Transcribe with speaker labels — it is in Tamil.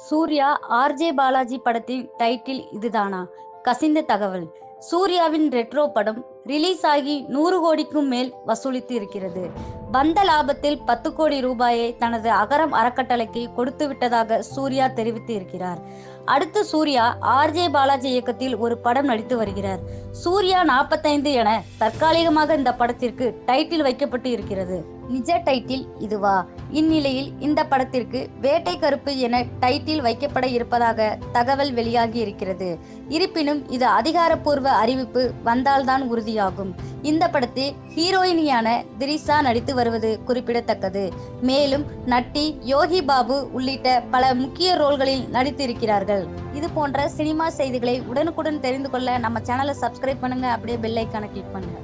Speaker 1: சூர்யா ஆர்ஜே பாலாஜி படத்தின் டைட்டில் இதுதானா? கசிந்த தகவல். சூர்யாவின் ரெட்ரோ படம் ரிலீஸ் ஆகி 100 கோடிக்கும் மேல் வசூலித்து இருக்கிறது. வந்த லாபத்தில் 10 கோடி ரூபாயை தனது அகரம் அறக்கட்டளைக்கு கொடுத்து விட்டதாக சூர்யா தெரிவித்து இருக்கிறார். அடுத்து சூர்யா ஆர்ஜே பாலாஜி இயக்கத்தில் ஒரு படம் நடித்து வருகிறார். சூர்யா 45 என தற்காலிகமாக இந்த படத்திற்கு டைட்டில் வைக்கப்பட்டு இருக்கிறது. நிஜ டைட்டில் இதுவா? இந்நிலையில் இந்த படத்திற்கு வேட்டை கருப்பு என டைட்டில் வைக்கப்பட இருப்பதாக தகவல் வெளியாகி இருக்கிறது. இருப்பினும் இது அதிகாரப்பூர்வ அறிவிப்பு வந்தால்தான் உறுதியாகும். இந்த படத்தில் ஹீரோயினியான திரிஷா நடித்து வருவது குறிப்பிடத்தக்கது. மேலும் நட்டி, யோகி பாபு உள்ளிட்ட பல முக்கிய ரோல்களில் நடித்திருக்கிறார்கள். இது போன்ற சினிமா செய்திகளை உடனுக்குடன் தெரிந்து கொள்ள நம்ம சேனலை சப்ஸ்கிரைப் பண்ணுங்க. அப்படியே பெல் ஐகானை கிளிக் பண்ணுங்க.